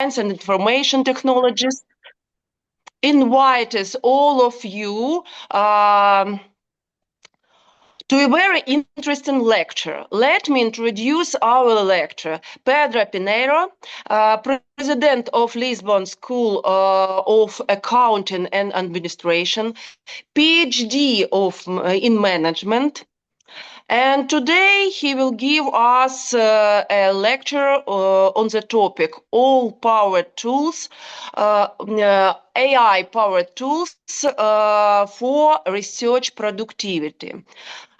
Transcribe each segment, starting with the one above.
science and information technologies, invites all of you to a very interesting lecture. Let me introduce our lecturer, Pedro Píneiro, president of Lisbon School of Accounting and Administration, PhD in management. And today he will give us a lecture on the topic AI-powered tools for research productivity.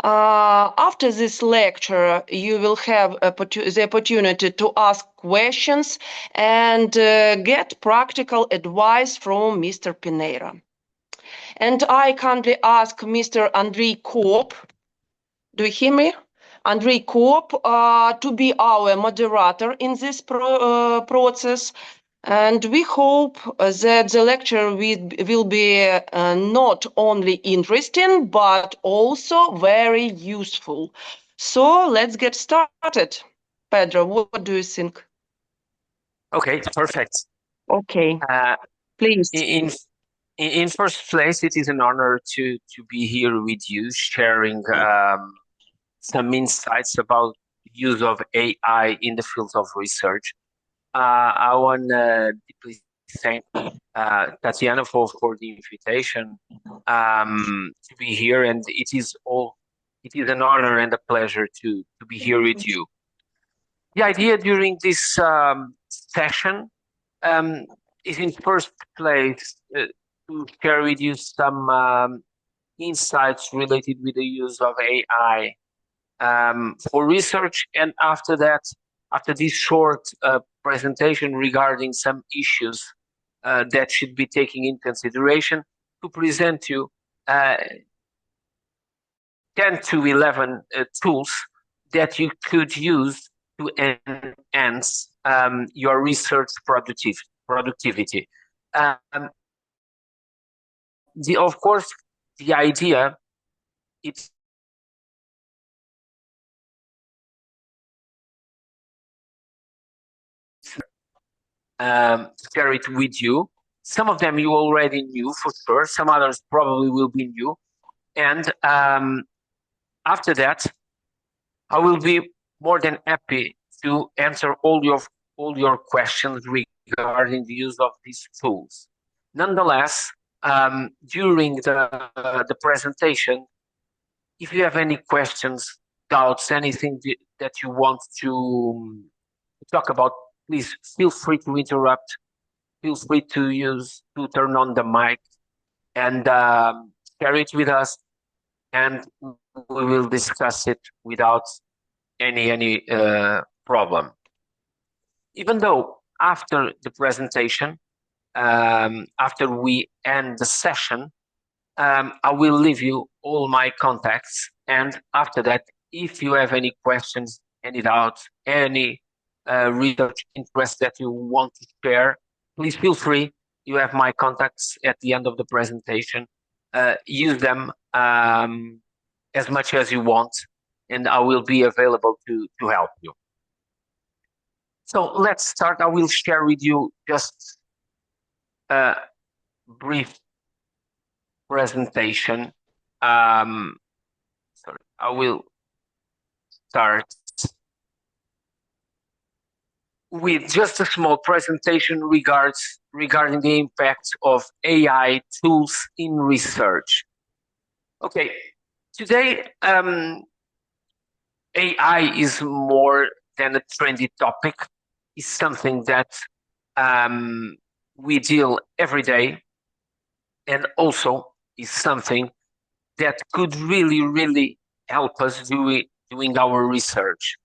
After this lecture, you will have the opportunity to ask questions and get practical advice from Mr. Píneiro. And I kindly ask Mr. Andrei Kopp, do you hear me? Andrei Kopp to be our moderator in this process. And we hope that the lecture will be not only interesting, but also very useful. So let's get started. Pedro, what do you think? Okay, perfect. Okay, please. In first place, it is an honor to be here with you, sharing some insights about the use of AI in the field of research. I want to deeply thank Tatiana for the invitation to be here, and it is an honor and a pleasure to be here with you. The idea during this session is in first place to share with you some insights related with the use of AI for research, and after this short presentation regarding some issues that should be taken in consideration, to present you 10 to 11 tools that you could use to enhance your research productivity. Of course, the idea it's share it with you. Some of them you already knew for sure. Some others probably will be new. And after that, I will be more than happy to answer all your questions regarding the use of these tools. Nonetheless, during the presentation, if you have any questions, doubts, anything that you want to talk about, please feel free to interrupt. Feel free to turn on the mic and share it with us, and we will discuss it without any problem. Even though after the presentation, after we end the session, I will leave you all my contacts, and after that, if you have any questions, any doubts, any research interest that you want to share, please feel free. You have my contacts at the end of the presentation. Use them as much as you want, and I will be available to help you. So let's start. I will share with you just a brief presentation. Sorry, I will start with just a small presentation regarding the impact of AI tools in research. Okay, today AI is more than a trendy topic. It's something that we deal every day, and also is something that could really help us doing our research.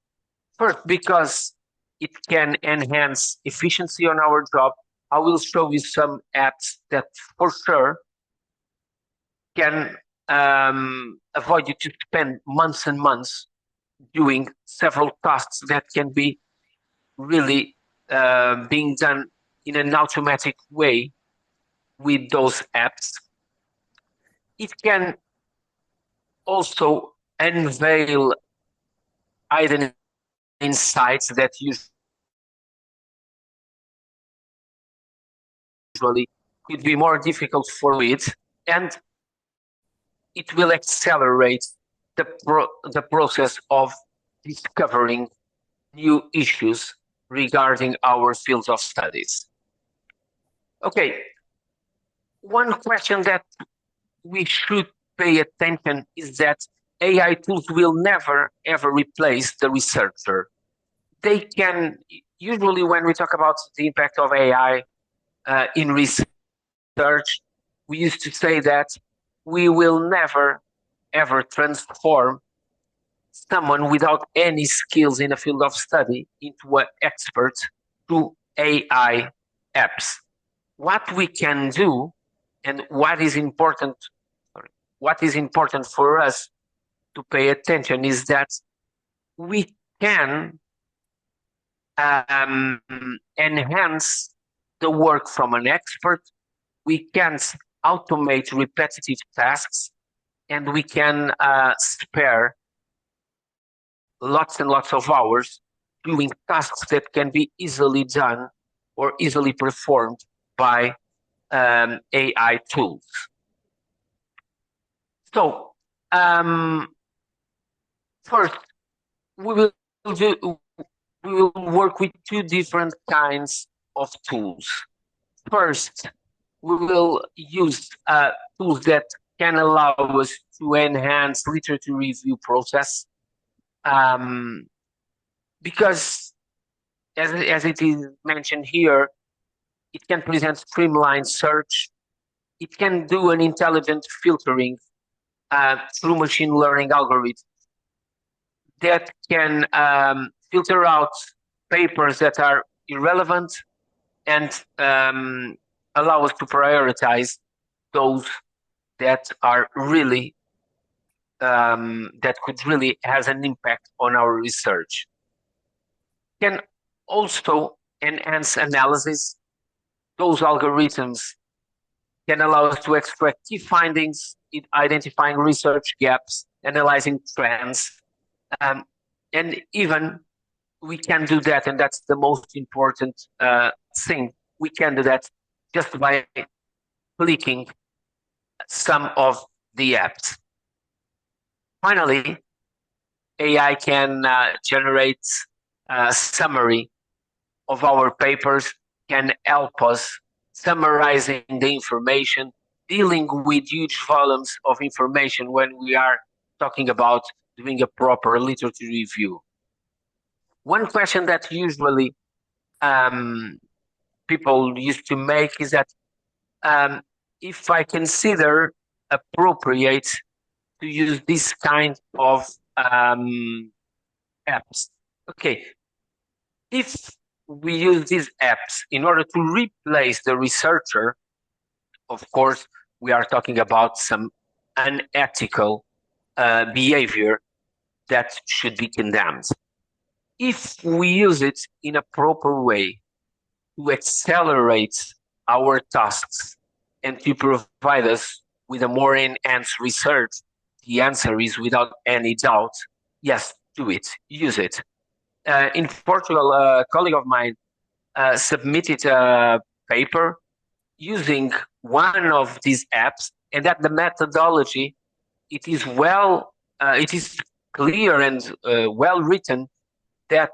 First, because it can enhance efficiency on our job. I will show you some apps that for sure can avoid you to spend months and months doing several tasks that can be really being done in an automatic way with those apps. It can also unveil hidden insights that usually could be more difficult for it, and it will accelerate the process of discovering new issues regarding our fields of studies. Okay, one question that we should pay attention is that AI tools will never, ever replace the researcher. They can, usually when we talk about the impact of AI in research, we used to say that we will never, ever transform someone without any skills in a field of study into an expert through AI apps. What we can do and what is important for us to pay attention is that we can enhance the work from an expert, we can automate repetitive tasks, and we can spare lots and lots of hours doing tasks that can be easily done or easily performed by AI tools. So, first, we will work with two different kinds of tools. First, we will use tools that can allow us to enhance literature review process, because as it is mentioned here, it can present streamlined search. It can do an intelligent filtering through machine learning algorithms that can filter out papers that are irrelevant and allow us to prioritize those that are really that could really has an impact on our research. Can also enhance analysis. Those algorithms can allow us to extract key findings in identifying research gaps, analyzing trends, and even we can do that, and that's the most important thing. We can do that just by clicking some of the apps. Finally, AI can generate a summary of our papers, can help us summarizing the information, dealing with huge volumes of information when we are talking about doing a proper literature review. One question that usually people used to make is that if I consider appropriate to use this kind of apps. Okay, if we use these apps in order to replace the researcher, of course, we are talking about some unethical behavior that should be condemned. If we use it in a proper way to accelerate our tasks and to provide us with a more enhanced research, the answer is without any doubt, yes, do it, use it. In Portugal, a colleague of mine submitted a paper using one of these apps, and that the methodology, it is clear and well written that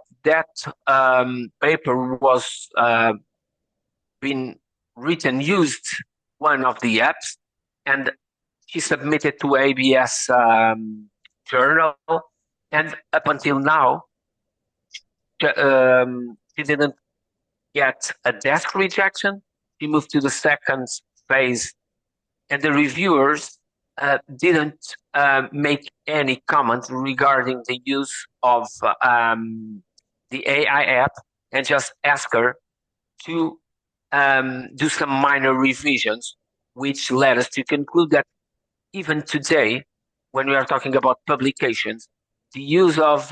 paper was been written used one of the apps, and she submitted to ABS journal, and up until now she didn't get a desk rejection. She moved to the second phase, and the reviewers didn't make any comment regarding the use of the AI app, and just asked her to do some minor revisions, which led us to conclude that even today, when we are talking about publications, the use of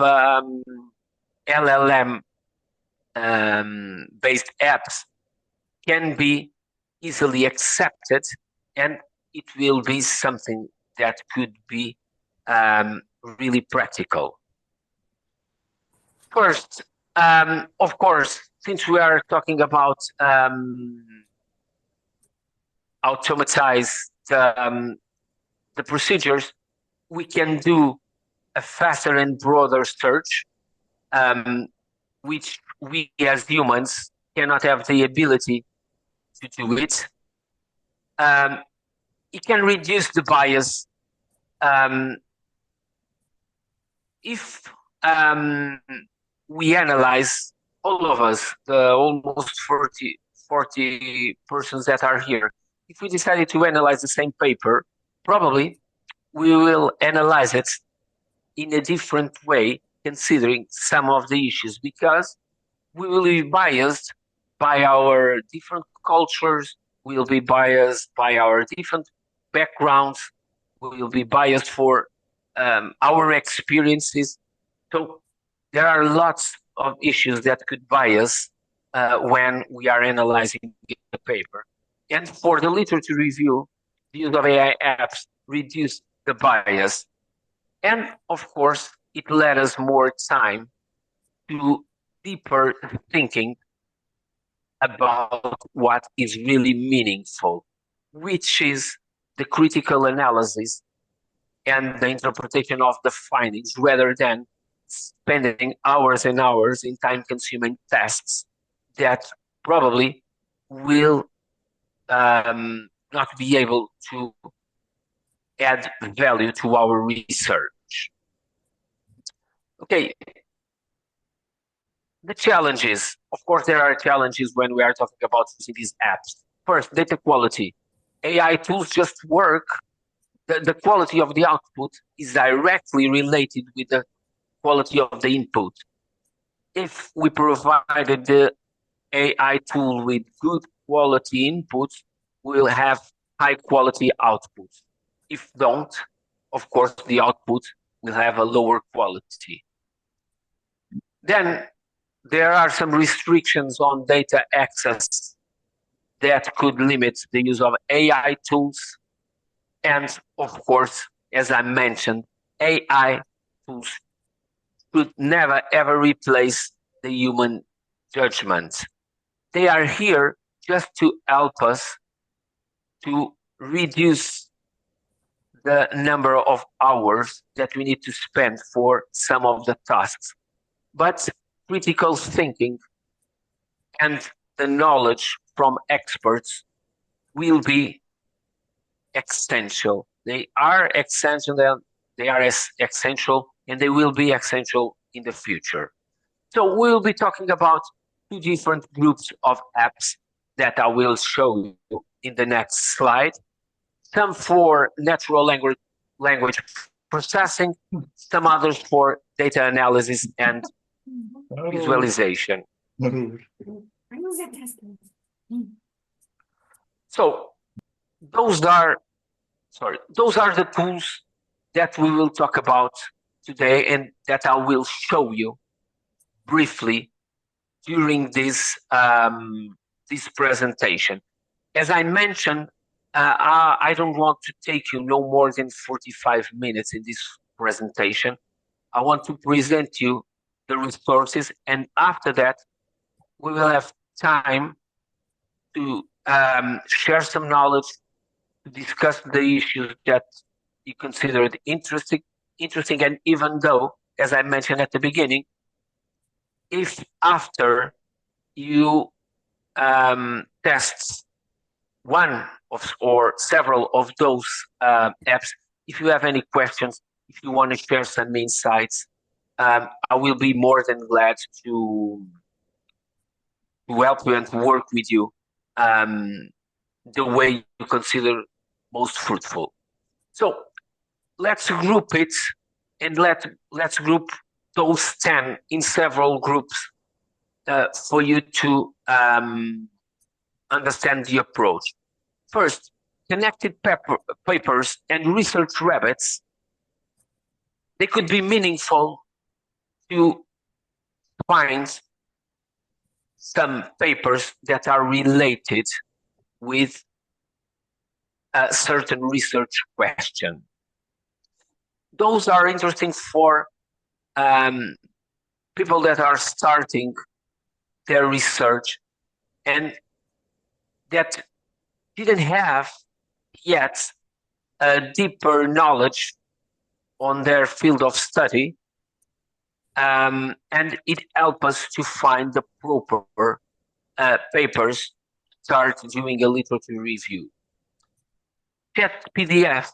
LLM based apps can be easily accepted, and it will be something that could be really practical. First, of course, since we are talking about automatize the procedures, we can do a faster and broader search, which we as humans cannot have the ability to do it. It can reduce the bias. If we analyze, all of us, the almost 40 persons that are here, if we decided to analyze the same paper, probably we will analyze it in a different way, considering some of the issues, because we will be biased by our different cultures, we will be biased by our different backgrounds, we will be biased for our experiences. So there are lots of issues that could bias when we are analyzing the paper. And for the literature review, the use of AI apps reduce the bias. And of course, it led us more time to deeper thinking about what is really meaningful, which is the critical analysis and the interpretation of the findings, rather than spending hours and hours in time-consuming tests that probably will not be able to add value to our research. Okay. The challenges, of course, there are challenges when we are talking about using these apps. First, data quality. AI tools just work. The quality of the output is directly related with the quality of the input. If we provided the AI tool with good quality inputs, we'll have high quality output. If don't, of course, the output will have a lower quality. Then there are some restrictions on data access that could limit the use of AI tools. And of course, as I mentioned, AI tools should never ever replace the human judgment. They are here just to help us to reduce the number of hours that we need to spend for some of the tasks. But critical thinking and the knowledge from experts will be essential. They are essential, and they will be essential in the future. So we'll be talking about two different groups of apps that I will show you in the next slide. Some for natural language processing, some others for data analysis and visualization. So those are the tools that we will talk about today and that I will show you briefly during this this presentation. As I mentioned, I don't want to take you no more than 45 minutes in this presentation. I want to present you the resources, and after that, we will have time to share some knowledge, to discuss the issues that you considered interesting, and even though, as I mentioned at the beginning, if after you test one of or several of those apps, if you have any questions, if you want to share some insights, I will be more than glad to help you and to work with you the way you consider most fruitful. So let's group it, and let's group those 10 in several groups for you to understand the approach. First, connected papers and research rabbits. They could be meaningful to find some papers that are related with a certain research question. Those are interesting for people that are starting their research and that didn't have yet a deeper knowledge on their field of study, and it helps us to find the proper papers, start doing a literature review. Chat.pdf,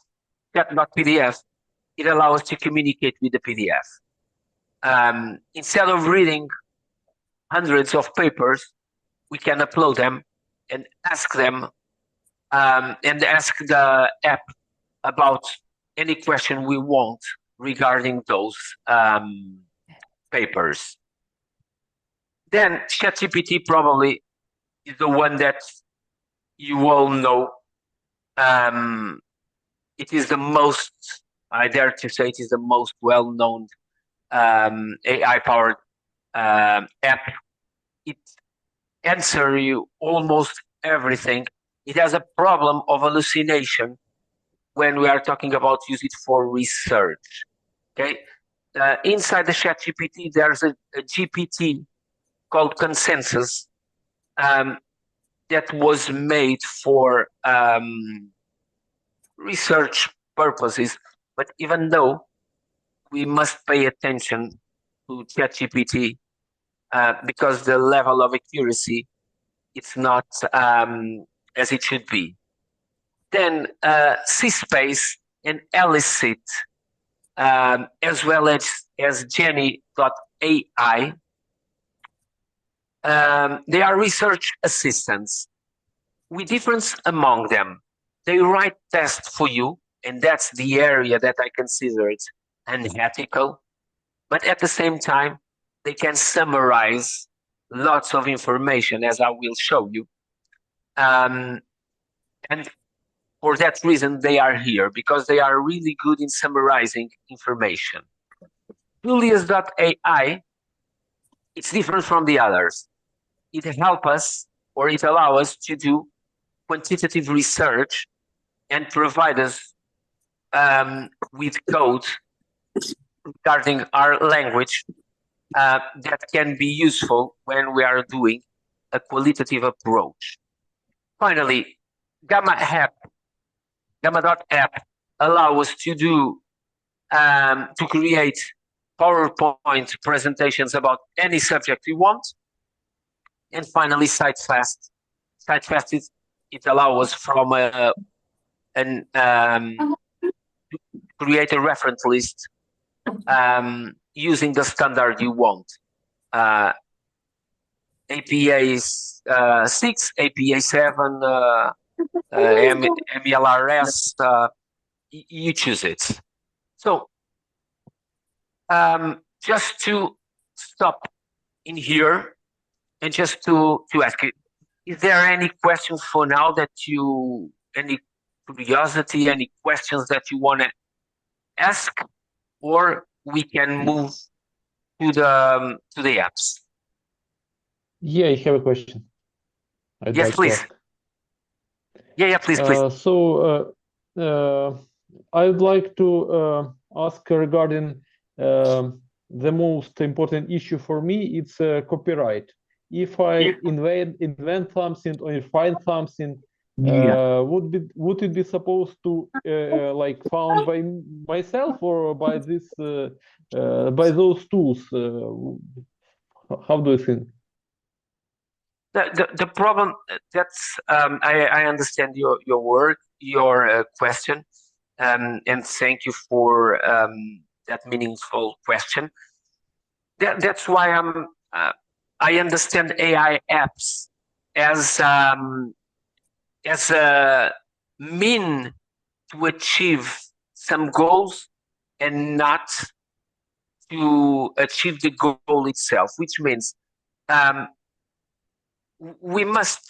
it allows us to communicate with the PDF. Instead of reading hundreds of papers, we can upload them and ask them, and ask the app about any question we want regarding those papers. Then ChatGPT probably is the one that you all know. It is the most, I dare to say, it is the most well-known AI-powered app. It answers you almost everything. It has a problem of hallucination when we are talking about use it for research. Okay, inside the ChatGPT, there's a GPT called Consensus that was made for research purposes. But even though we must pay attention to ChatGPT because the level of accuracy, it's not as it should be. Then C-Space and Elicit, as well as Jenny.ai, they are research assistants. With difference among them, they write tests for you, and that's the area that I consider it unethical. But at the same time, they can summarize lots of information, as I will show you. And for that reason, they are here, because they are really good in summarizing information. Julius.ai, it's different from the others. It helps us, or it allows us to do quantitative research and provide us with code regarding our language that can be useful when we are doing a qualitative approach. Finally, Gamma.app allows us to do to create PowerPoint presentations about any subject we want. And finally, SiteFast. SiteFast it allows us from create a reference list using the standard you want. APA 6, APA 7, MLRS, you choose it. So just to stop in here and just to ask you, is there any questions for now that any curiosity, any questions that you want to ask, or we can move to the apps? Yeah, I have a question. Yes, please. Yeah, please. So I would like to ask regarding the most important issue for me. It's copyright. If I invent something or find something, would it be supposed to like found by myself or by this by those tools? How do you think? The problem that's I understand your work, your question, and thank you for that meaningful question. That's why I understand AI apps as a mean to achieve some goals and not to achieve the goal itself, which means we must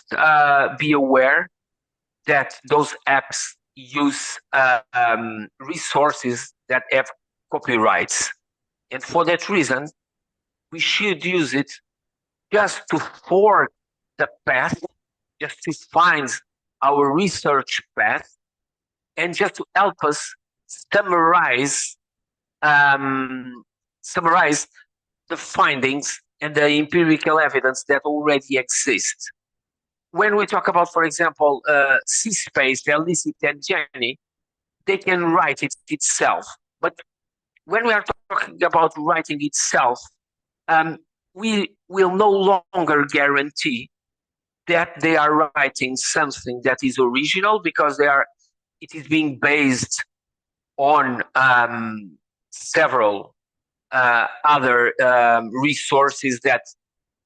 be aware that those apps use resources that have copyrights. And for that reason, we should use it just to fork the path, just to find our research path, and just to help us summarize the findings and the empirical evidence that already exists. when we talk about, for example, C-space, Felicity and Jenny, they can write it itself. But when we are talking about writing itself, we will no longer guarantee that they are writing something that is original, because it is being based on several other resources that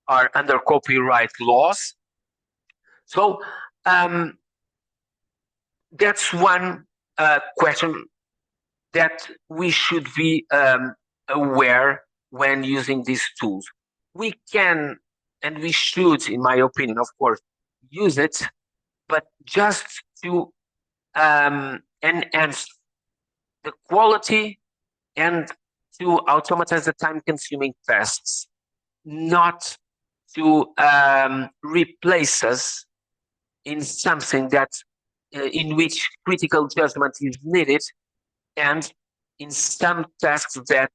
are under copyright laws. So that's one question that we should be aware when using these tools. We can and we should, in my opinion, of course, use it, but just to enhance the quality and to automatize the time-consuming tasks, not to replace us in something that in which critical judgment is needed, and in some tasks that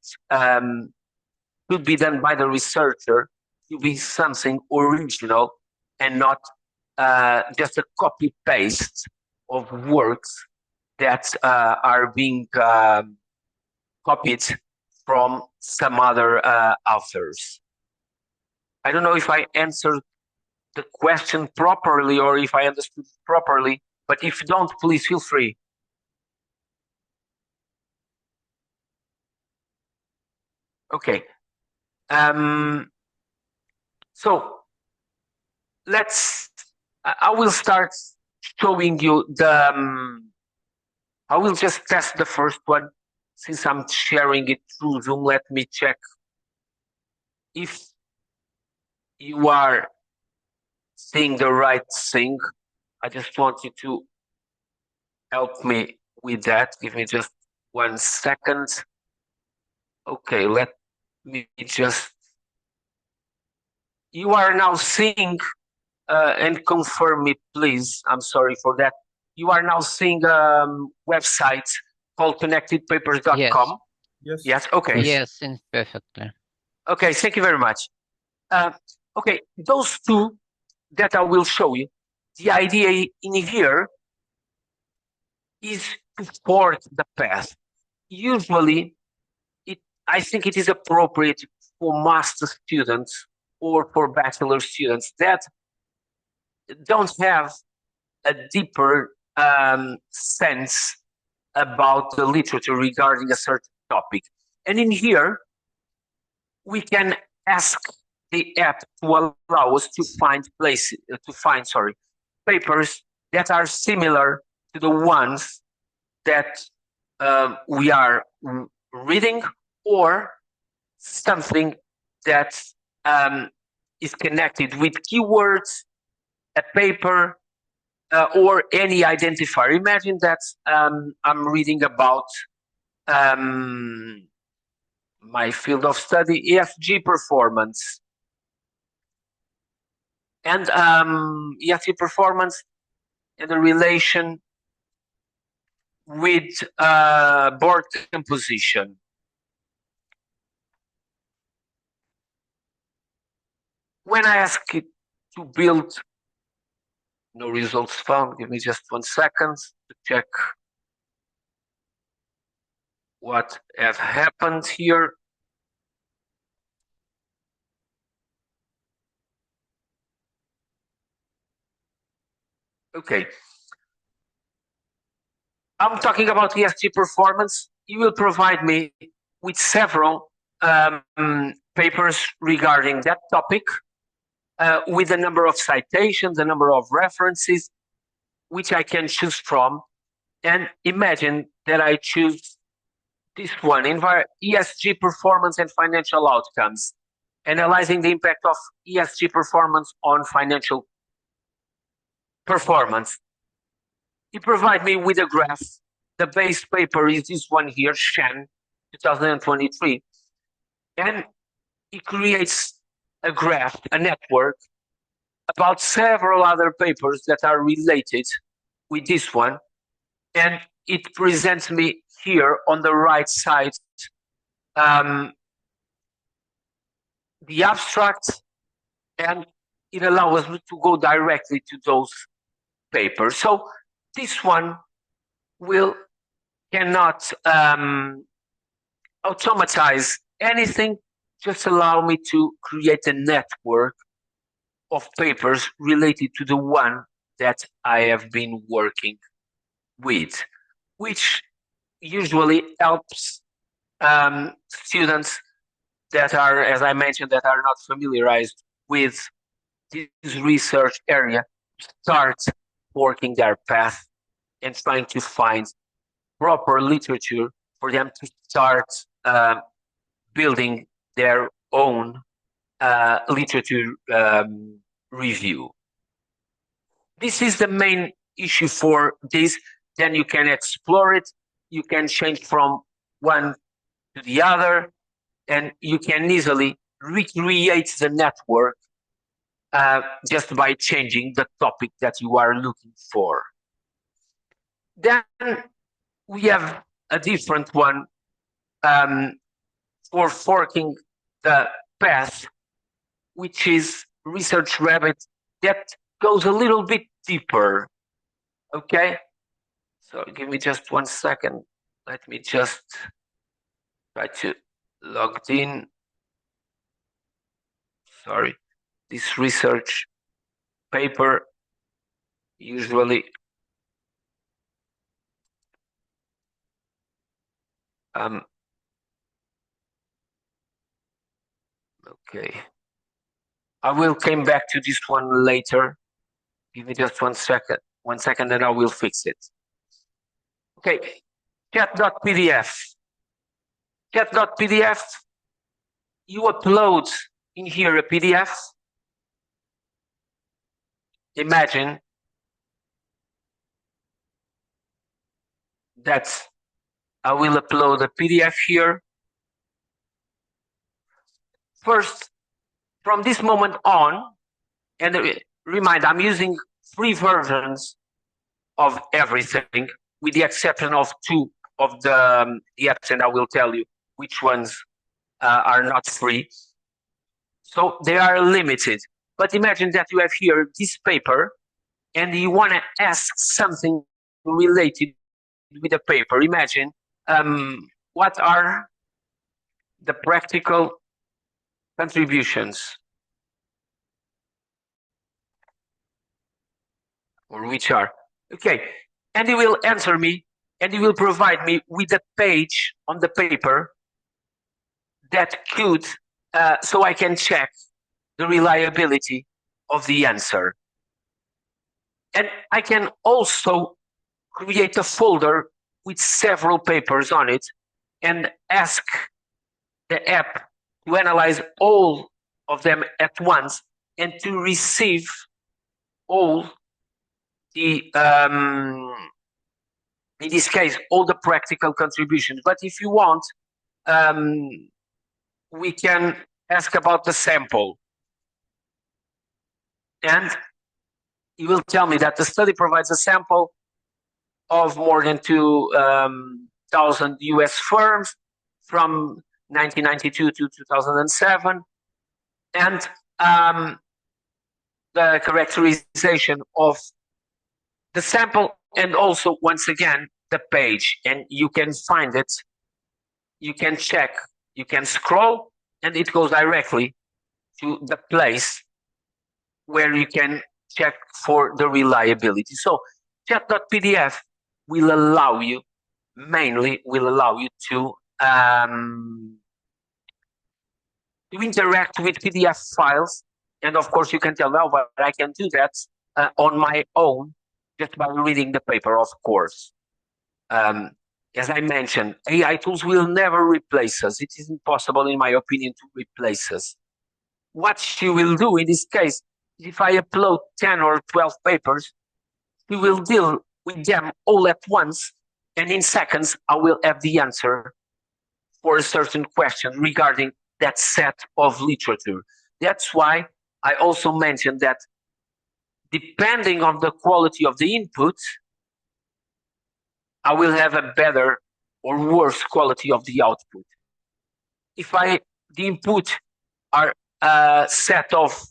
could be done by the researcher to be something original and not just a copy-paste of works that are being copied from some other authors. I don't know if I answered the question properly or if I understood it properly, but if you don't, please feel free. Okay. So I will start showing you I will just test the first one. Since I'm sharing it through Zoom, let me check if you are seeing the right thing. I just want you to help me with that. Give me just 1 second. Okay, let me just... You are now seeing, and confirm me, please. I'm sorry for that. You are now seeing a website called connectedpapers.com. Yes. Yes. Okay. Yes, perfectly. Okay. Thank you very much. Okay. Those two that I will show you, the idea in here is to sort the path. Usually, I think it is appropriate for master students or for bachelor students that don't have a deeper sense about the literature regarding a certain topic. And in here, we can ask the app to allow us to find papers that are similar to the ones that we are reading, or something that is connected with keywords, a paper, or any identifier. Imagine that I'm reading about my field of study, ESG performance. And ESG performance and the relation with board composition. When I ask it to build, no results found. Give me just 1 second to check what have happened here. Okay. I'm talking about ESG performance. You will provide me with several papers regarding that topic, with a number of citations, a number of references, which I can choose from. And imagine that I choose this one, ESG performance and financial outcomes, analyzing the impact of ESG performance on financial performance. You provide me with a graph. The base paper is this one here, Shen, 2023. And it creates a graph, a network, about several other papers that are related with this one. And it presents me here on the right side the abstract and it allows us to go directly to those papers. So this one cannot automatize anything, just allow me to create a network of papers related to the one that I have been working with, which usually helps students that are, as I mentioned, that are not familiarized with this research area, start working their path and trying to find proper literature for them to start building their own literature review. This is the main issue for this. Then you can explore it. You can change from one to the other, and you can easily recreate the network just by changing the topic that you are looking for. Then we have a different one for forking the path, which is Research Rabbit, that goes a little bit deeper. Okay, so give me just 1 second. Let me just try to log in. Sorry, this research paper usually okay, I will come back to this one later. Give me just 1 second. 1 second, and I will fix it. Okay, chat.pdf. Chat.pdf, you upload in here a PDF. Imagine that I will upload a PDF here. First, from this moment on, and remind, I'm using free versions of everything, with the exception of 2 of the apps, and I will tell you which ones are not free. So they are limited. But imagine that you have here this paper, and you want to ask something related with the paper. Imagine what are the practical contributions, or which are, okay, and he will answer me, and he will provide me with a page on the paper that could, so I can check the reliability of the answer. And I can also create a folder with several papers on it and ask the app to analyze all of them at once and to receive all the, in this case, all the practical contributions. But if you want, we can ask about the sample. And you will tell me that the study provides a sample of more than 2,000 US firms from 1992 to 2007. And the characterization of the sample, and also, once again, the page. And you can find it, you can check, you can scroll, and it goes directly to the place where you can check for the reliability. So chat.pdf will allow you, mainly will allow you to interact with PDF files. And of course you can tell, well, but I can do that on my own just by reading the paper, of course. As I mentioned, AI tools will never replace us. It is impossible, in my opinion, to replace us. What she will do in this case, if I upload 10 or 12 papers, we will deal with them all at once, and in seconds, I will have the answer for a certain question regarding that set of literature. That's why I also mentioned that depending on the quality of the input, I will have a better or worse quality of the output. If the input are a set of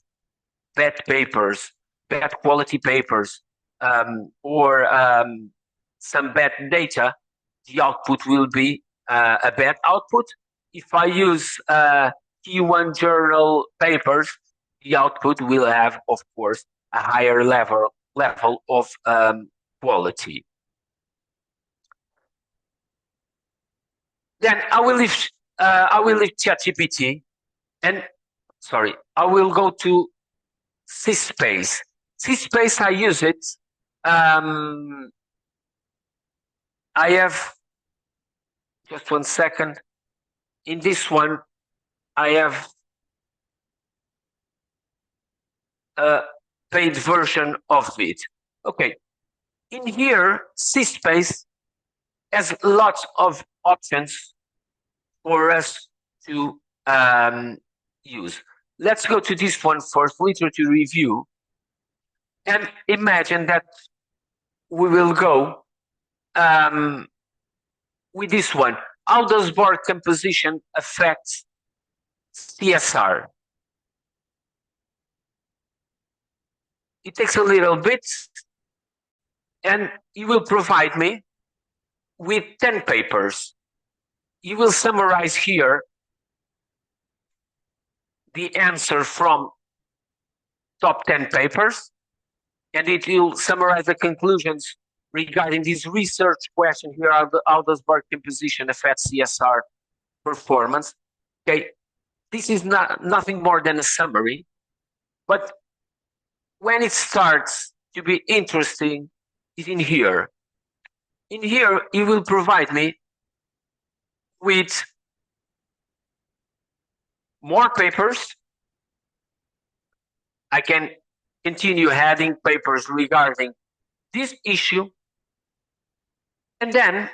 bad papers, bad quality papers, or some bad data, the output will be a bad output. If I use T1 journal papers, the output will have, of course, a higher level of quality. Then I will leave ChatGPT, and sorry, I will go to CSpace. CSpace, I use it. I have, just 1 second. In this one, I have a paid version of it. Okay. In here, CSpace has lots of options for us to use. Let's go to this one first, literature review. And imagine that we will go with this one. How does board composition affect CSR? It takes a little bit, and it will provide me with 10 papers. You will summarize here the answer from top 10 papers, and it will summarize the conclusions regarding this research question here. How does board composition affect CSR performance? Okay, this is nothing more than a summary, but when it starts to be interesting is in here. In here, it will provide me with more papers. I can continue adding papers regarding this issue, and then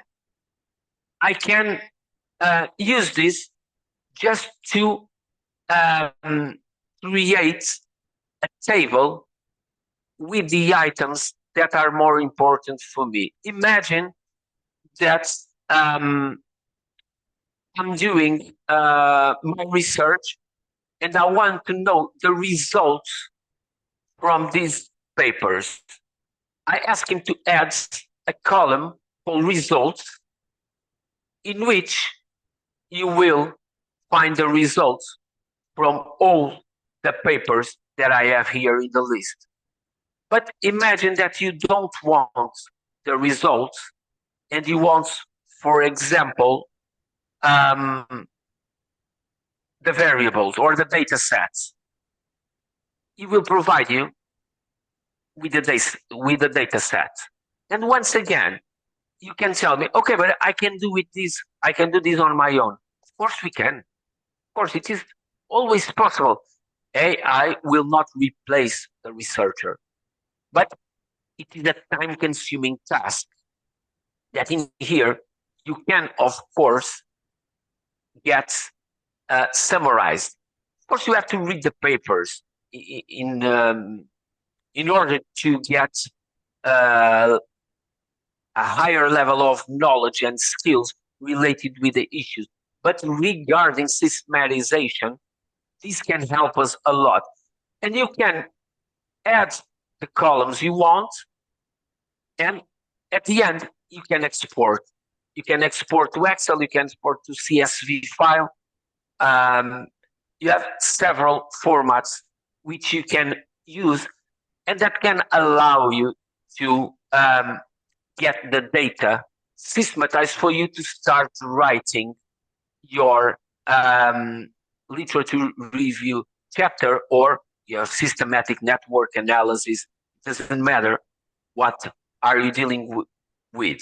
I can use this just to create a table with the items that are more important for me. Imagine that I'm doing my research, and I want to know the results from these papers. I ask him to add a column called results, in which you will find the results from all the papers that I have here in the list. But imagine that you don't want the results, and you want, for example, the variables or the data sets. It will provide you with the data set. And once again, you can tell me, okay, but I can do this on my own. Of course we can. Of course, it is always possible. AI will not replace the researcher, but it is a time-consuming task that in here you can, of course, get summarized. Of course, you have to read the papers in order to get a higher level of knowledge and skills related with the issues. But regarding systematization, this can help us a lot. And you can add the columns you want, and at the end, you can export. You can export to Excel, you can export to CSV file. You have several formats which you can use, and that can allow you to get the data systematized for you to start writing your literature review chapter or your systematic network analysis. It doesn't matter what are you dealing with.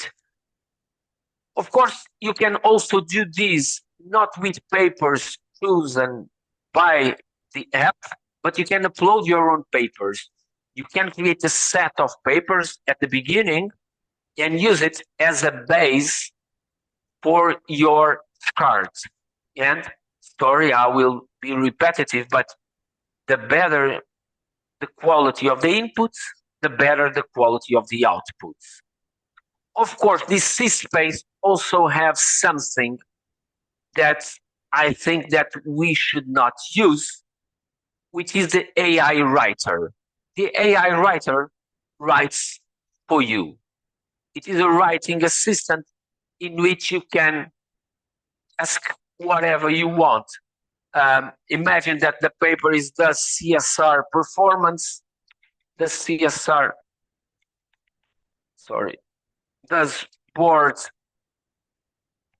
Of course, you can also do this not with papers chosen by the app, but you can upload your own papers. You can create a set of papers at the beginning and use it as a base for your chart. And sorry, I will be repetitive, but the better the quality of the inputs, the better the quality of the outputs. Of course, this CSpace also has something that I think that we should not use, which is the AI writer. The AI writer writes for you. It is a writing assistant in which you can ask whatever you want. Imagine that the paper is the CSR performance, the CSR, does board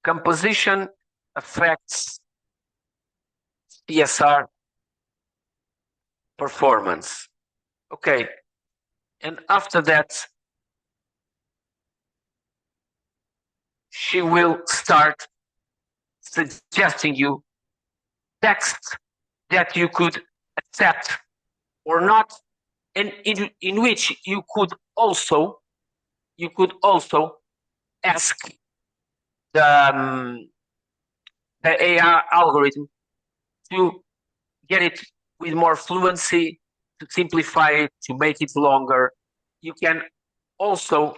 composition affects CSR performance. Okay, and after that, she will start suggesting you text that you could accept or not, and in which you could also ask the AI algorithm to get it with more fluency, to simplify it, to make it longer. You can also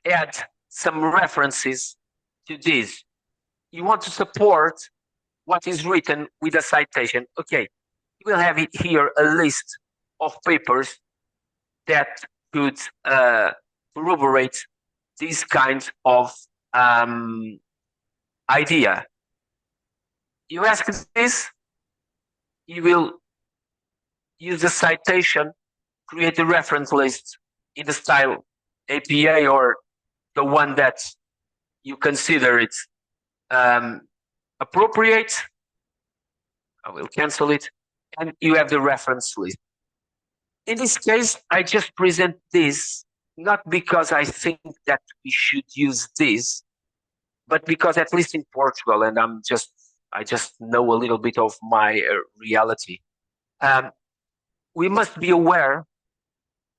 add some references to this. You want to support what is written with a citation. Okay, you will have it here, a list of papers that could corroborate this kind of idea. You ask this, you will use the citation, create a reference list in the style APA or the one that you consider it appropriate. I will cancel it, and you have the reference list. In this case, I just present this, not because I think that we should use this, but because at least in Portugal, and I just know a little bit of my reality, we must be aware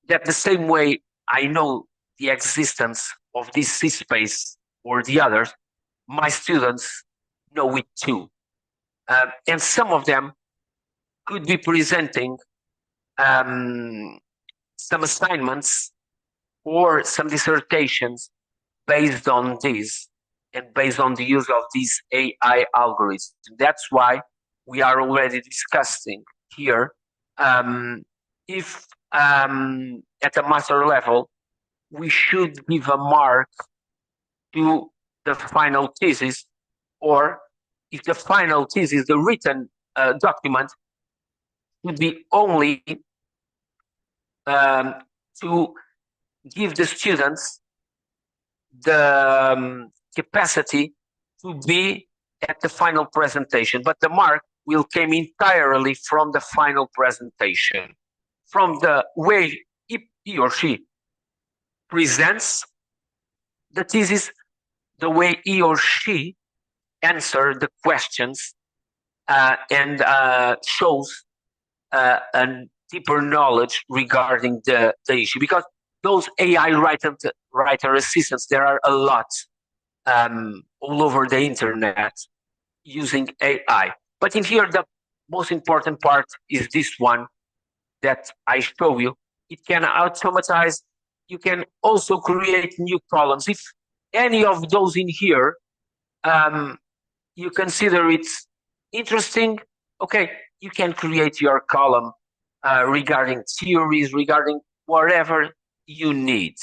that the same way I know the existence of this C-space or the others, my students know it too. And some of them could be presenting some assignments or some dissertations based on this and based on the use of these AI algorithms. That's why we are already discussing here if at a master level we should give a mark to the final thesis, or if the final thesis, the written document, would be only to give the students the capacity to be at the final presentation, but the mark will come entirely from the final presentation, from the way he or she presents the thesis, the way he or she answers the questions, and shows a deeper knowledge regarding the issue. Because those AI writer assistants, there are a lot all over the internet using AI. But in here, the most important part is this one that I show you. It can automatize. You can also create new columns. If any of those in here, you consider it interesting, okay, you can create your column regarding theories, regarding whatever you need.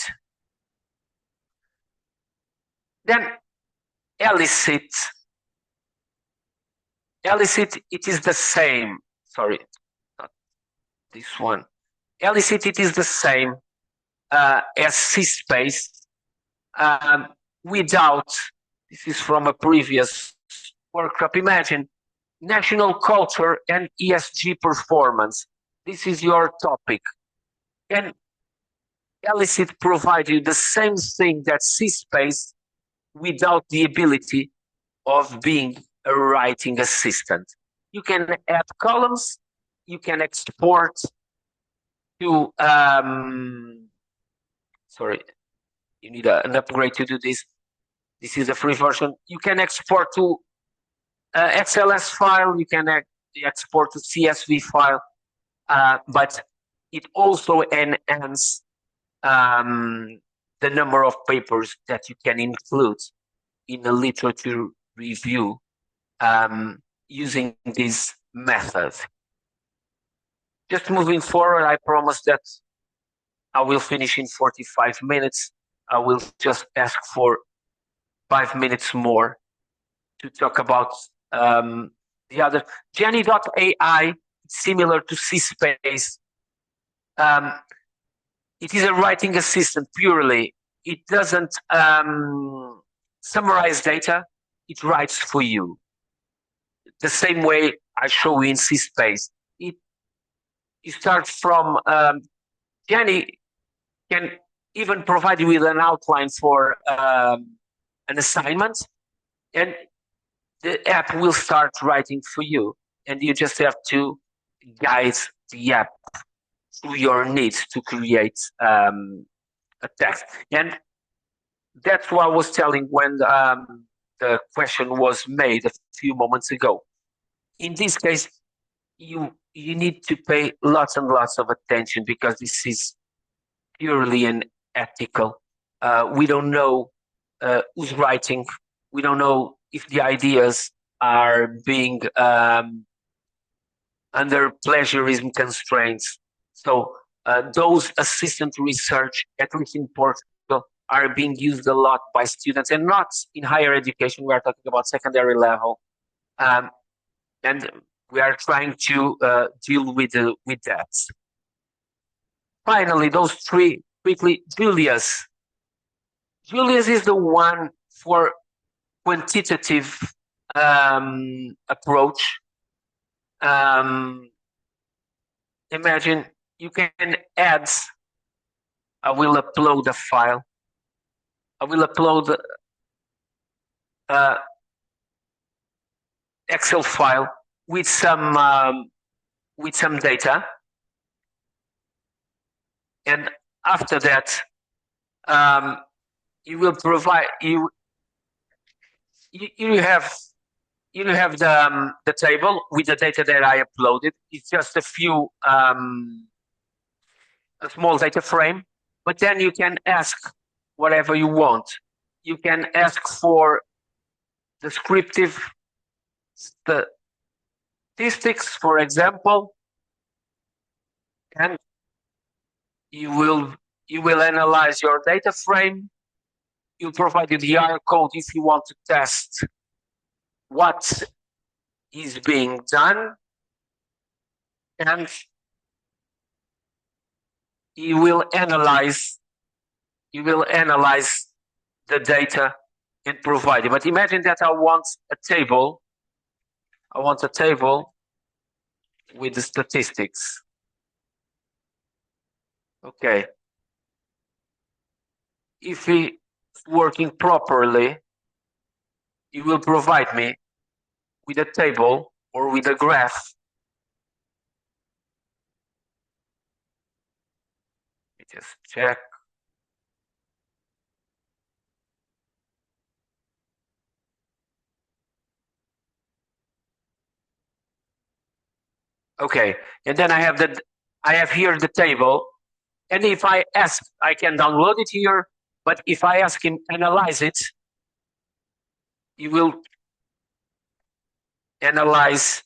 Then elicit, it is the same. Sorry, not this one. Elicit, it is the same as C-space without, this is from a previous workshop. Imagine national culture and ESG performance. This is your topic. And elicit provides you the same thing that C-space without the ability of being a writing assistant. You can add columns, you can export to, sorry, you need an upgrade to do this. This is a free version. You can export to XLS file, you can export to CSV file, but it also enhances the number of papers that you can include in a literature review using this method. just moving forward, I promise that I will finish in 45 minutes. I will just ask for 5 minutes more to talk about the other. Jenny.ai, similar to C-Space. It is a writing assistant purely. It doesn't summarize data. It writes for you. The same way I show you in C-Space. It starts from, Jenny can even provide you with an outline for an assignment, and the app will start writing for you. And you just have to guide the app through your needs to create a text. And that's what I was telling when the question was made a few moments ago. In this case, you need to pay lots and lots of attention, because this is purely an ethical. We don't know who's writing. We don't know if the ideas are being under plagiarism constraints. So those assistant research, at least in Portugal, are being used a lot by students, and not in higher education. We are talking about secondary level. And we are trying to deal with that. Finally, those three quickly. Julius. Julius is the one for quantitative approach. Imagine you can add. I will upload a file. I will upload Excel file with some data, and after that, you will provide you have the table with the data that I uploaded. It's just a few a small data frame, but then you can ask whatever you want. You can ask for descriptive statistics, for example, and you will analyze your data frame. You'll provide you the R code if you want to test what is being done, and you will analyze the data and provide it. But imagine that I want a table. I want a table with the statistics. Okay. If it's working properly, it will provide me with a table or with a graph. Let me just check. Okay, and then I have here the table, and if I ask, I can download it here. But if I ask him analyze it, he will analyze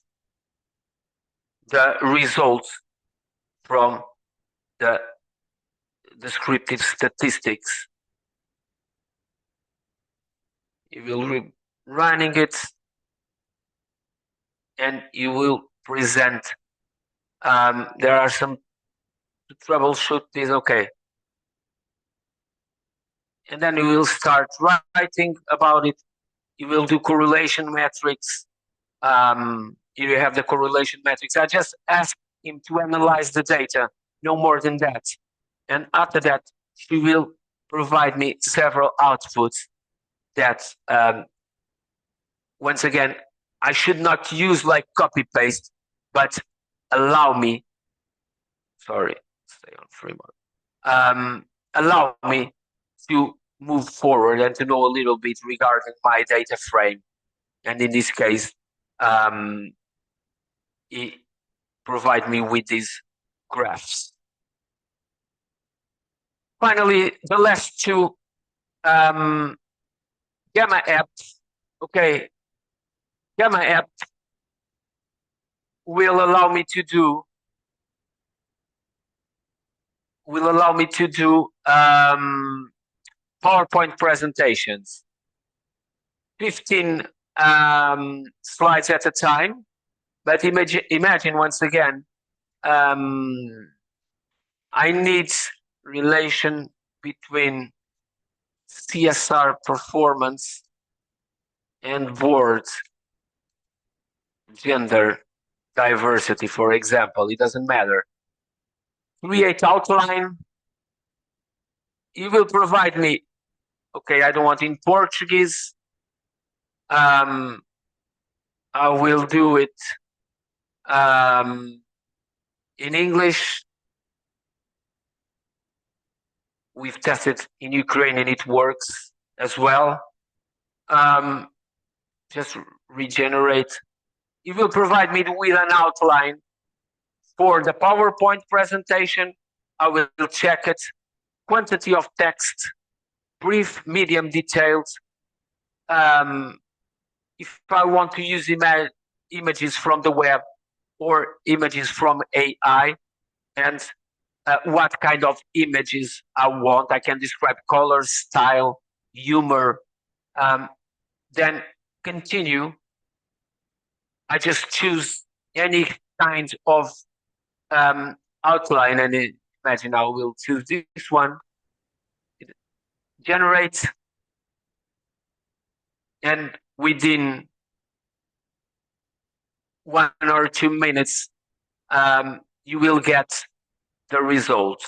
the results from the descriptive statistics. He will be running it, and you will present. There are some to troubleshoot this. Okay. And then you will start writing about it. You will do correlation metrics. You have the correlation metrics. I just asked him to analyze the data, no more than that. And after that, she will provide me several outputs that, once again, I should not use like copy-paste, but allow me, sorry, stay on free mode, allow me to move forward and to know a little bit regarding my data frame. And in this case, it provide me with these graphs. Finally, the last two, Gamma app. Okay, Gamma app will allow me to do will allow me to do PowerPoint presentations, 15 slides at a time. But imagine once again, I need relation between CSR performance and board gender diversity, for example. It doesn't matter. Create outline. You will provide me, okay, I don't want in Portuguese. I will do it in English. We've tested in Ukraine and it works as well. Just regenerate. It will provide me with an outline for the PowerPoint presentation. I will check it. Quantity of text, brief, medium, detailed. If I want to use images from the web or images from AI, and what kind of images I want. I can describe color, style, humor. Then continue. I just choose any kind of outline, and imagine I will choose this one. Generate, and within 1 or 2 minutes, you will get the result.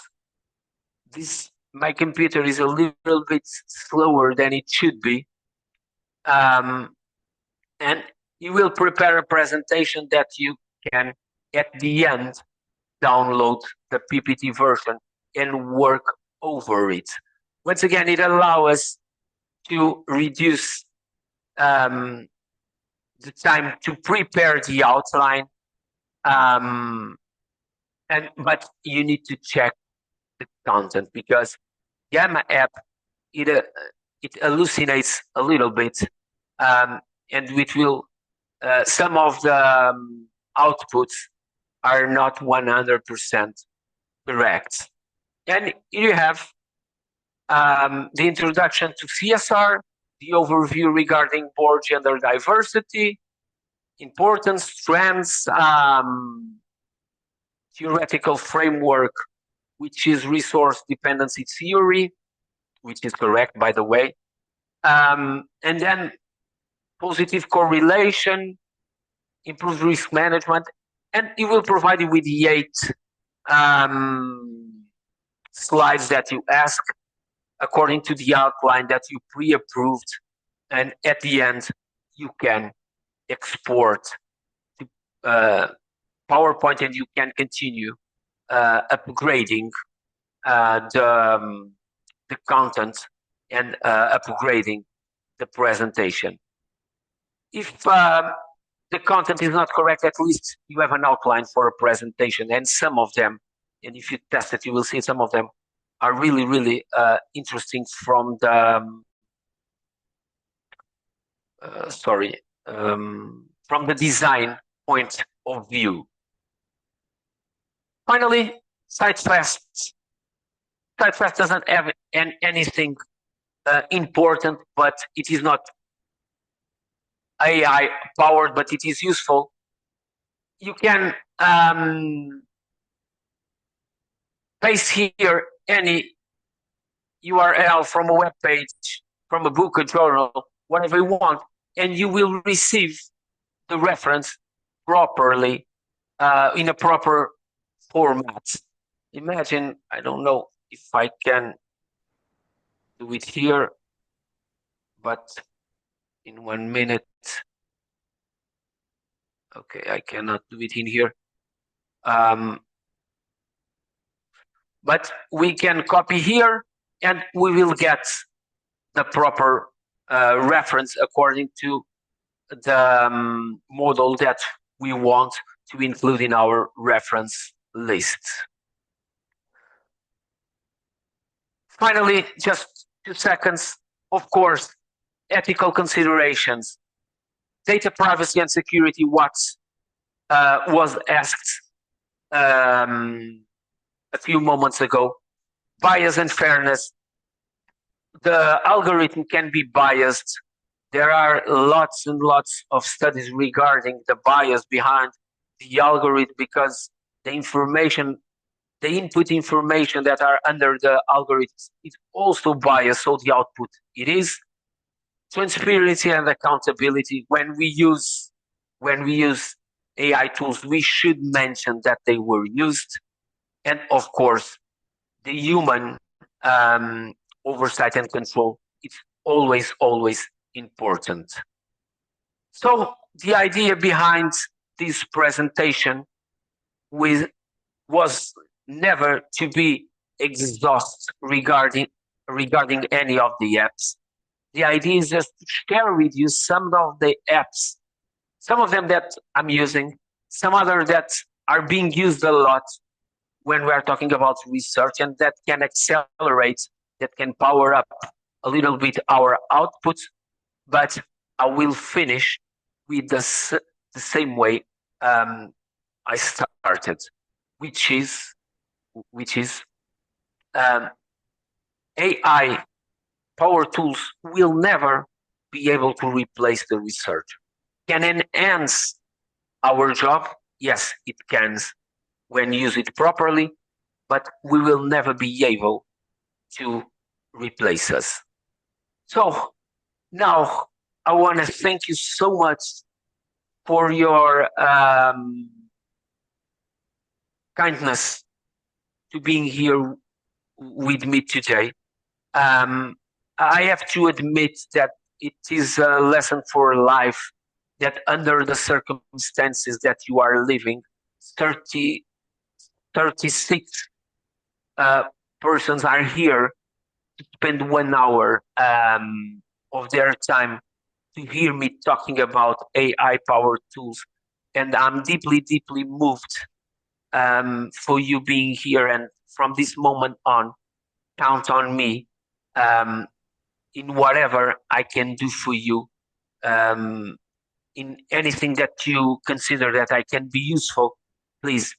My computer is a little bit slower than it should be. And you will prepare a presentation that you can, at the end, download the PPT version and work over it. Once again, it allows us to reduce the time to prepare the outline. But you need to check the content, because Gamma app, it hallucinates a little bit, and it will some of the outputs are not 100% correct. And you have the introduction to CSR, the overview regarding board gender diversity, importance, trends, theoretical framework, which is resource dependency theory, which is correct, by the way. And then positive correlation, improved risk management, and it will provide you with the 8 slides that you ask according to the outline that you pre-approved. And at the end, you can export to PowerPoint, and you can continue upgrading the content and upgrading the presentation. If the content is not correct, at least you have an outline for a presentation, and some of them, and if you test it, you will see some of them are really, really interesting from the from the design point of view. Finally, SiteFast. SiteFast doesn't have anything important, but it is not AI powered, but it is useful. You can paste here any URL from a web page, from a book, a journal, whatever you want, and you will receive the reference properly in a proper format. Imagine, I don't know if I can do it here, but in 1 minute. Okay, I cannot do it in here. But we can copy here, and we will get the proper reference according to the model that we want to include in our reference list. Finally, just 2 seconds, of course, ethical considerations. Data privacy and security, what was asked a few moments ago. bias and fairness. The algorithm can be biased. There are lots and lots of studies regarding the bias behind the algorithm, because the information, the input information that are under the algorithms is also biased, so the output it is. Transparency and accountability. When we use AI tools, we should mention that they were used, and of course, the human oversight and control. It's always important. So the idea behind this presentation was never to be exhaustive regarding any of the apps. The idea is just to share with you some of the apps, some of them that I'm using, some other that are being used a lot when we're talking about research, and that can accelerate, that can power up a little bit our output. But I will finish with the same way I started, which is AI power tools will never be able to replace the researcher. Can enhance our job? Yes, it can when used properly, but we will never be able to replace us. So now I want to thank you so much for your kindness to being here with me today. I have to admit that it is a lesson for life, that under the circumstances that you are living, 36 persons are here to spend 1 hour of their time to hear me talking about AI-powered tools. And I'm deeply moved for you being here. And from this moment on, count on me in whatever I can do for you, in anything that you consider that I can be useful. Please,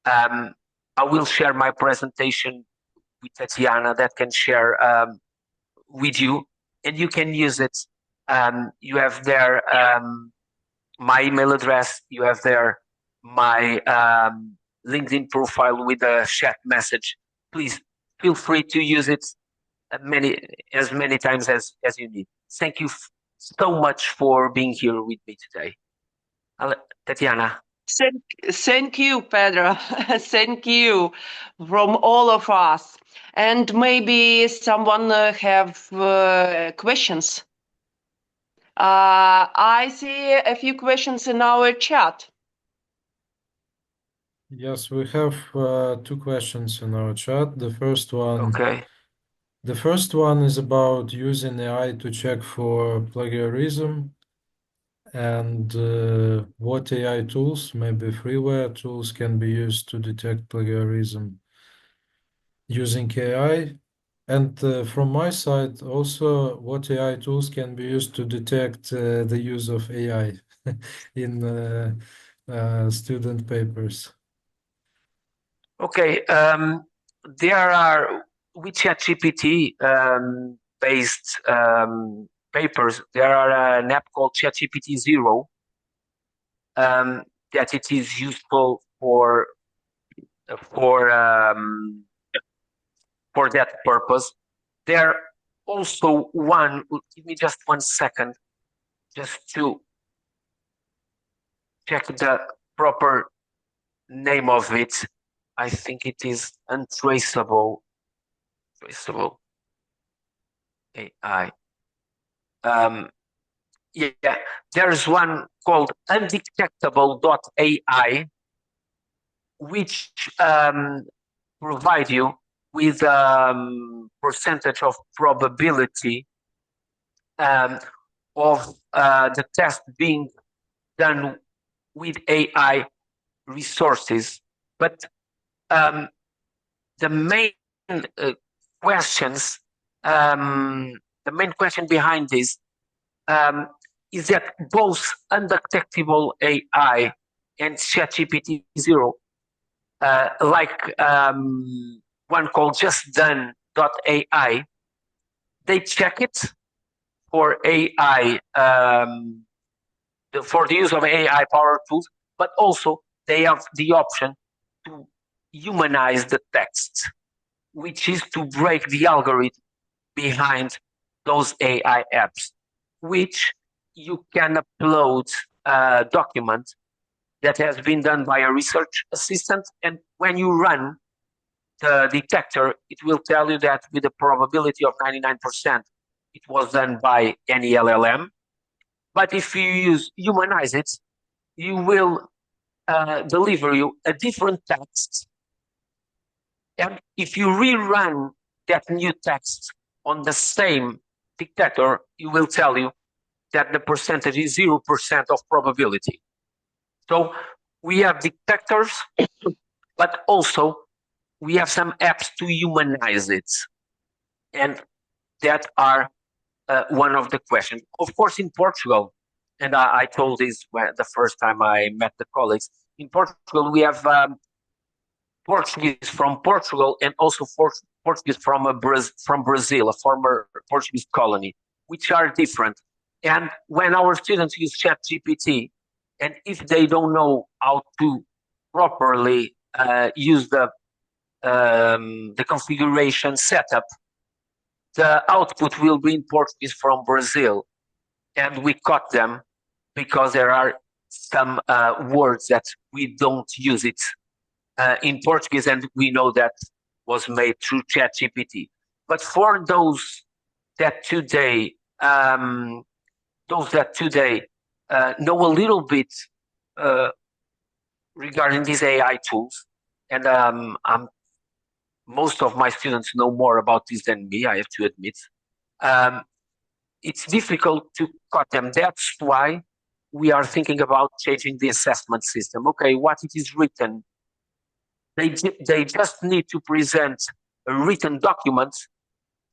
I will share my presentation with Tatiana that can share with you, and you can use it. You have there my email address, you have there my LinkedIn profile with a chat message. Please feel free to use it as many times as you need. Thank you so much for being here with me today. Tatiana. Thank you, Pedro. Thank you from all of us. And maybe someone have questions. I see a few questions in our chat. Yes, we have 2 questions in our chat. The first one is about using AI to check for plagiarism, and what AI tools, maybe freeware tools, can be used to detect plagiarism using AI. And from my side, also, what AI tools can be used to detect the use of AI in student papers. Okay, there are with ChatGPT based papers. There are an app called ChatGPT 0 that it is useful for that purpose. There also one. Give me just 1 second, just to check the proper name of it. I think it is untraceable. Traceable AI. Yeah, there's one called undetectable.ai, which provide you with percentage of probability of the test being done with AI resources. But the main questions, the main question behind this is that both undetectable AI and ChatGPT 0, like one called justdone.ai. They check it for AI, for the use of AI power tools, but also they have the option to humanize the text, which is to break the algorithm behind those AI apps, which you can upload a document that has been done by a research assistant, and when you run the detector, it will tell you that with a probability of 99%, it was done by any LLM. But if you humanize it, you will deliver you a different text. And if you rerun that new text on the same detector, it will tell you that the percentage is 0% of probability. So we have detectors, but also we have some apps to humanize it. And that are one of the questions. Of course, in Portugal, and I told this the first time I met the colleagues, in Portugal, we have Portuguese from Portugal and also Portuguese from Brazil, a former Portuguese colony, which are different. And when our students use ChatGPT, and if they don't know how to properly use the configuration setup, the output will be in Portuguese from Brazil. And we caught them because there are some words that we don't use it in Portuguese, and we know that was made through ChatGPT. But for those that today know a little bit regarding these AI tools, and most of my students know more about this than me, I have to admit. It's difficult to cut them. That's why we are thinking about changing the assessment system. Okay, what it is written, they just need to present a written document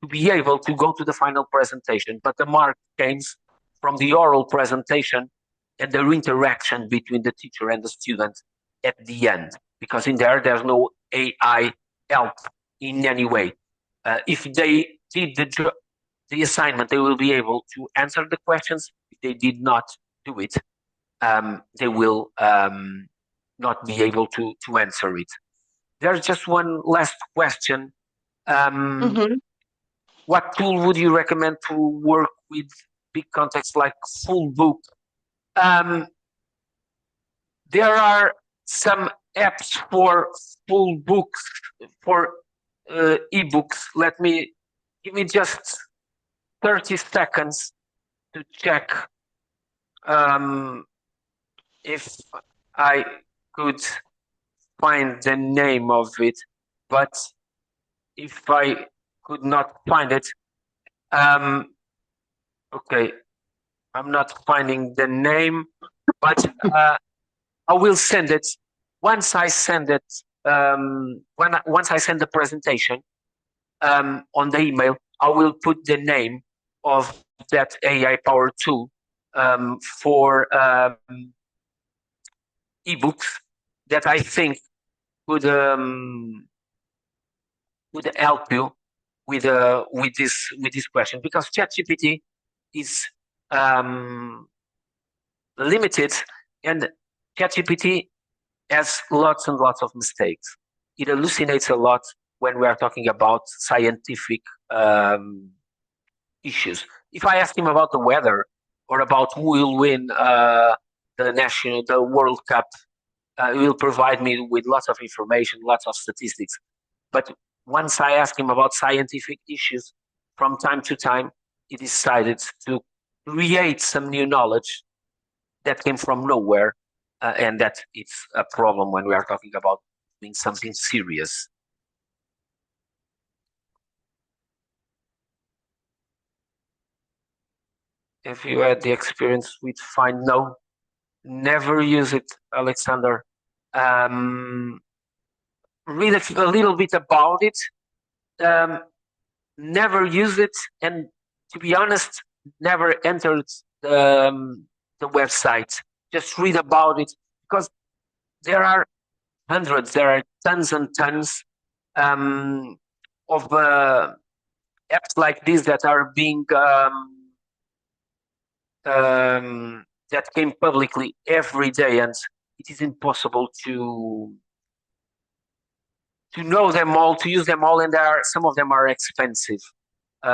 to be able to go to the final presentation. But the mark comes from the oral presentation and the interaction between the teacher and the student at the end, because in there's no AI help in any way. If they did the assignment, they will be able to answer the questions. If they did not do it, they will not be able to answer it. There's just one last question. What tool would you recommend to work with big contexts like full book? There are some apps for full books, for ebooks. Give me just 30 seconds to check if I could find the name of it, but if I could not find it, okay, I'm not finding the name, but I will send it. Once I send it, once I send the presentation on the email, I will put the name of that AI powered tool for ebooks that I think would help you with this question, because ChatGPT is limited, and ChatGPT has lots and lots of mistakes. It hallucinates a lot when we are talking about scientific issues. If I ask him about the weather or about who will win the World Cup, he will provide me with lots of information, lots of statistics. But once I ask him about scientific issues, from time to time, he decided to create some new knowledge that came from nowhere, and that it's a problem when we are talking about doing something serious. If you had the experience with Find, no, never use it, Alexander. Read a little bit about it, never use it, and to be honest, never entered the website. Just read about it, because there are hundreds, there are tons and tons. of apps like this that are being that came publicly every day, and it is impossible to know them all, to use them all, and some of them are expensive. They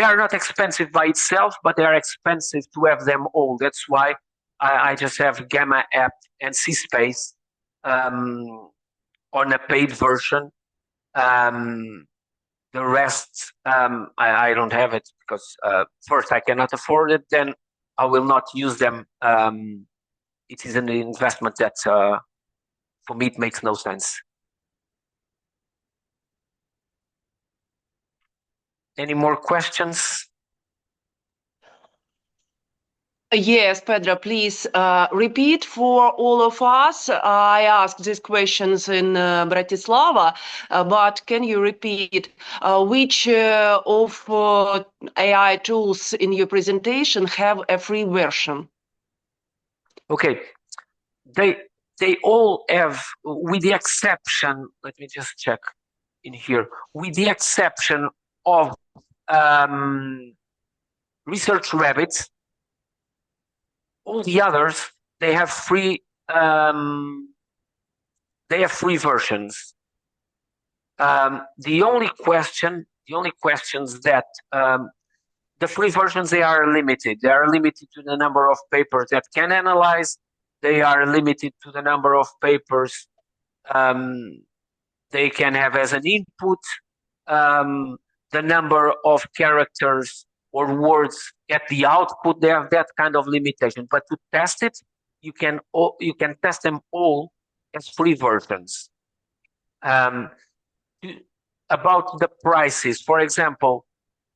are not expensive by itself, but they are expensive to have them all. That's why I just have Gamma app and CSpace on a paid version. The rest, I don't have it because first I cannot afford it, then I will not use them. It is an investment that for me it makes no sense. Any more questions? Yes, Pedro, please repeat for all of us. I asked these questions in Bratislava, but can you repeat which of AI tools in your presentation have a free version? Okay, they all have, with the exception, let me just check in here, with the exception of Research Rabbit. All the others, they have free versions. The only questions that the free versions, they are limited. They are limited to the number of papers that can analyze. They are limited to the number of papers they can have as an input, the number of characters or words at the output. They have that kind of limitation. But to test it, you can test them all as free versions. About the prices, for example,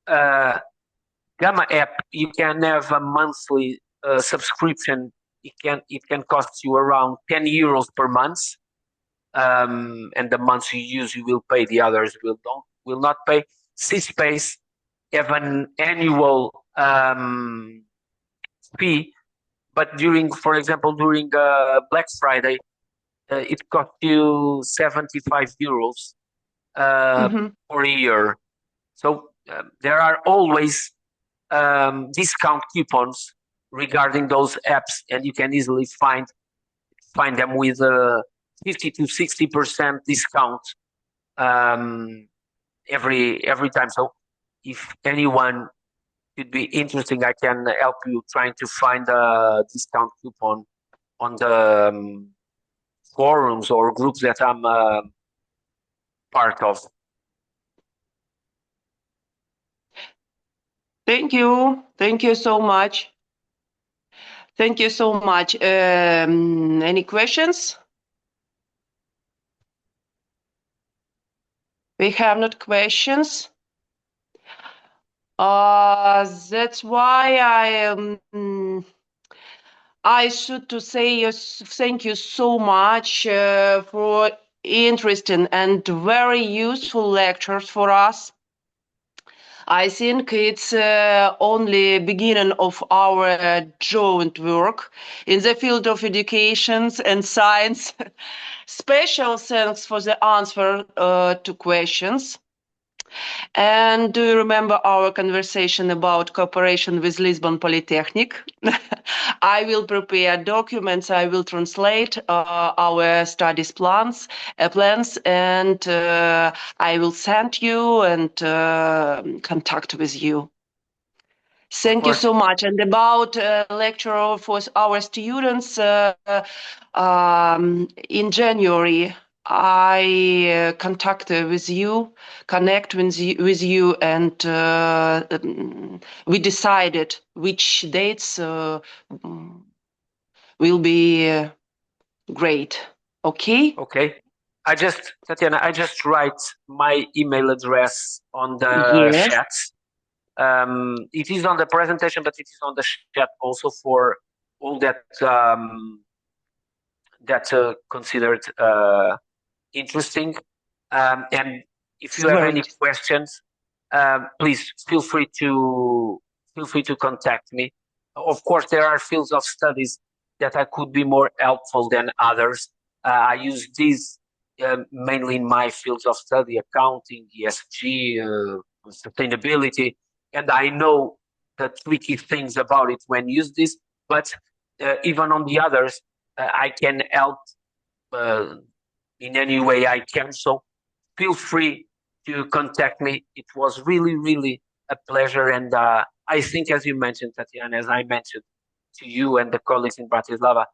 Gamma app, you can have a monthly subscription. It can cost you around 10 euros per month, and the months you use, you will pay. The others will not pay. CSpace have an annual fee, but for example, during Black Friday, it cost you 75 euros for a year. So there are always discount coupons regarding those apps, and you can easily find them with 50 to 60% discount every time. So if anyone could be interesting, I can help you trying to find a discount coupon on the forums or groups that I'm part of. Thank you. Thank you so much. Thank you so much. Any questions? We have not questions. That's why I should to say thank you so much for interesting and very useful lectures for us. I think it's only beginning of our joint work in the field of education and science. Special thanks for the answer to questions. And do you remember our conversation about cooperation with Lisbon Polytechnic? I will prepare documents. I will translate our studies plans, and I will send you and contact with you. Thank you so much. And about lecture for our students in January, I connect with you, and we decided which dates will be great. Okay? Okay. Tatiana, I just write my email address on the chat. It is on the presentation, but it is on the chat also for all that considered interesting. And if you have any questions, please feel free to contact me. Of course, there are fields of studies that I could be more helpful than others. I use these mainly in my fields of study, accounting, ESG, sustainability, and I know the tricky things about it when used this, but even on the others, I can help in any way I can. So feel free to contact me. It was really, really a pleasure. And I think, as you mentioned, Tatiana, as I mentioned to you and the colleagues in Bratislava,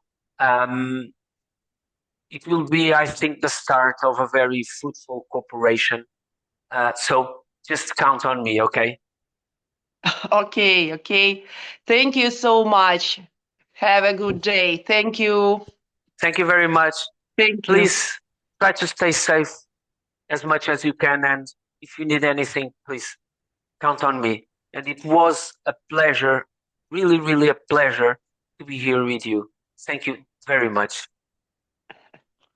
it will be, I think, the start of a very fruitful cooperation. So just count on me, okay? Okay. Thank you so much. Have a good day. Thank you. Thank you very much. Thank you. Please try to stay safe as much as you can. And if you need anything, please count on me. And it was a pleasure, really, really a pleasure to be here with you. Thank you very much.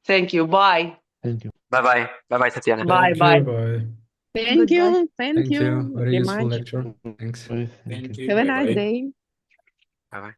Thank you. Bye. Thank you. Bye-bye. Bye-bye, Tatiana. Bye. Thank you, bye. Thank you. Thank you. Very very useful much. lecture. Thanks. Thank you. Have a nice day. Bye-bye.